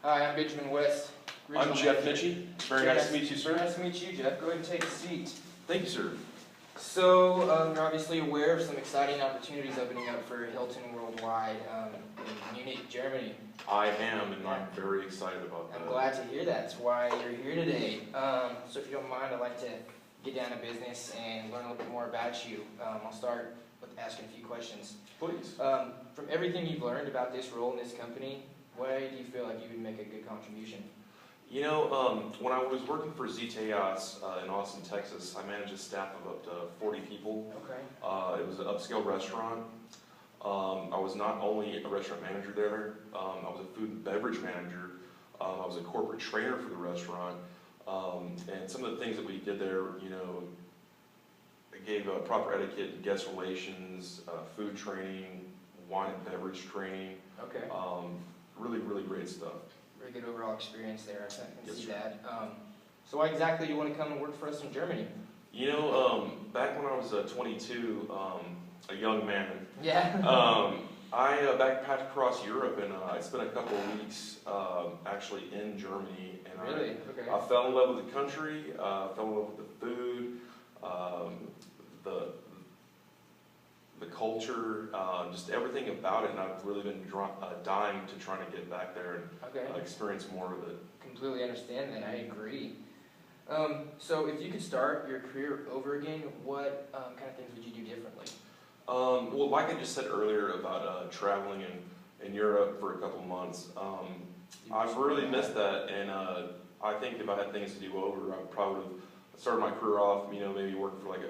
Hi, I'm Benjamin West. I'm Jeff Mitchie. Very nice to meet you, sir. Nice to meet you, Jeff. Go ahead and take a seat. Thank you, sir. So, you're obviously aware of some exciting opportunities opening up for Hilton Worldwide in Munich, Germany. I am, and I'm very excited about that. I'm glad to hear that. That's why you're here today. So if you don't mind, I'd like to get down to business and learn a little bit more about you. I'll start with asking a few questions. Please. From everything you've learned about this role in this company, why do you feel like you would make a good contribution? You know, when I was working for ZTAS in Austin, Texas, I managed a staff of up to 40 people. Okay. It was an upscale restaurant. I was not only a restaurant manager there, I was a food and beverage manager. I was a corporate trainer for the restaurant. And some of the things that we did there, you know, it gave proper etiquette and guest relations, food training, wine and beverage training. Okay. Really, really great stuff. Very good overall experience there. I can Yes, see sir. that. So why exactly do you want to come and work for us in Germany? You know, back when I was 22, a young man, Yeah. I backpacked across Europe, and I spent a couple of weeks actually in Germany. And Really? Okay. I fell in love with the country, fell in love with the food, the culture, just everything about it, and I've really been dying to try to get back there and Okay. experience more of it. Completely understand that. I agree. So if you could start your career over again, what kind of things would you do differently? Well, like I just said earlier about traveling in Europe for a couple months, I've really missed that, and I think if I had things to do over, I probably would have started my career off, you know, maybe working for like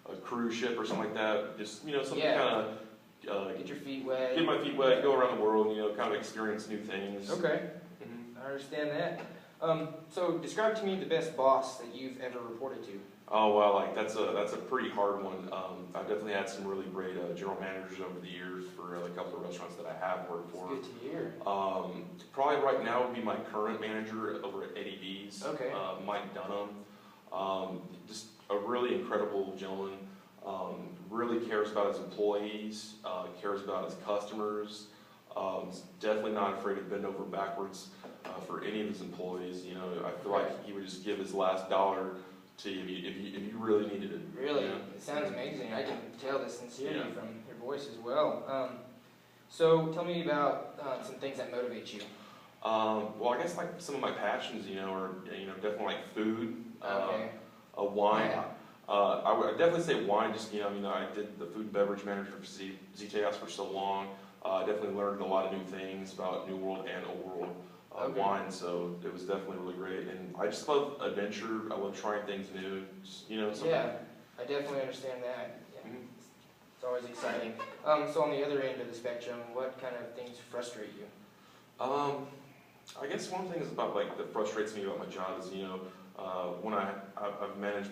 a cruise ship or something like that. Just, you know, something kind of Get your feet wet. get my feet wet, go around the world, you know, kind of experience new things. Okay. Mhm. I understand that. So describe to me the best boss that you've ever reported to. Oh well, like that's a pretty hard one. I've definitely had some really great general managers over the years for a couple of restaurants that I have worked for. It's good to hear. Probably right now would be my current manager over at Eddie V's, Okay. Mike Dunham. Just a really incredible gentleman. Really cares about his employees, cares about his customers. Definitely not afraid to bend over backwards for any of his employees. You know, I feel like he would just give his last dollar to you if you really needed it. Really? You know? It sounds amazing. I can tell the sincerity Yeah. from your voice as well. So tell me about some things that motivate you. Well, I guess like some of my passions, you know, are definitely like food, Okay. wine. Yeah. I would definitely say wine. Just you know, I did the food and beverage manager for ZTAS for so long. I definitely learned a lot of new things about New World and Old World Okay. wine. So it was definitely really great. And I just love adventure. I love trying things new. Just, you know, something. Yeah, I definitely understand that. Yeah. Mhm. It's always exciting. So on the other end of the spectrum, what kind of things frustrate you? I guess one thing is about like that frustrates me about my job is, you know, when I've managed,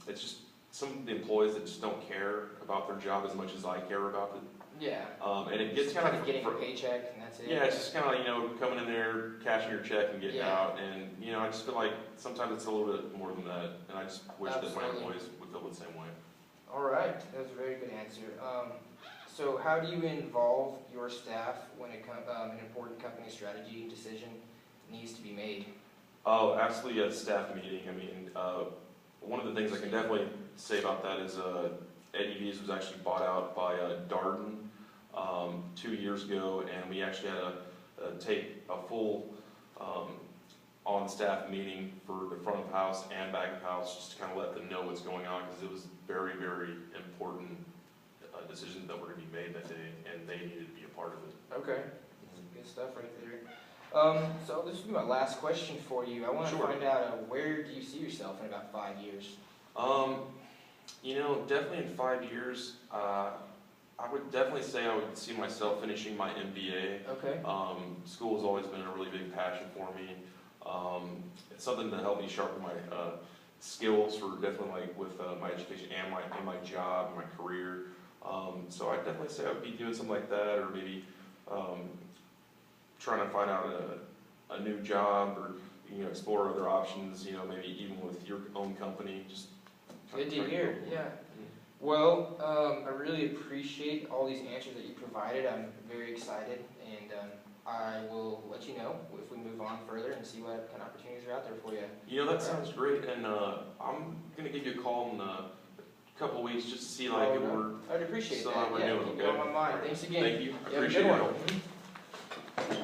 it's just some of the employees that just don't care about their job as much as I care about it. Yeah. And it gets Just kind of getting a paycheck and that's it. yeah, it's just kind of, you know, coming in there, cashing your check and getting Yeah. out. And, you know, I just feel like sometimes it's a little bit more than that. And I just wish that my Absolutely. employees would feel the same way. All right, that was a very good answer. So how do you involve your staff when an important company strategy decision needs to be made? Oh, absolutely, a staff meeting. I mean, one of the things I can definitely say about that is Eddie V's was actually bought out by Darden 2 years ago, and we actually had to take a full on-staff meeting for the front of house and back of house just to kind of let them know what's going on, because it was very, very important decisions that were going to be made that day, and they needed to be a part of it. Okay, good stuff right there. So this will be my last question for you. I want to Sure. find out where do you see yourself in about 5 years? You know, definitely in 5 years, I would definitely say I would see myself finishing my MBA. Okay. School has always been a really big passion for me. It's something to help me sharpen my skills for definitely like with my education and my job and my career. So I'd definitely say I would be doing something like that, or maybe trying to find out a new job, or you know, explore other options. You know, maybe even with your own company. Just Good to hear. Yeah. Well, I really appreciate all these answers that you provided. I'm very excited, and I will let you know if we move on further and see what kind of opportunities are out there for you. You know, that sounds great, and I'm gonna give you a call in a couple of weeks just to see like if we're I'd appreciate still that. how we're Yeah, doing, keep okay? it on my mind. Thanks again. Thank you, I You have a appreciate good your one. help. Mhm.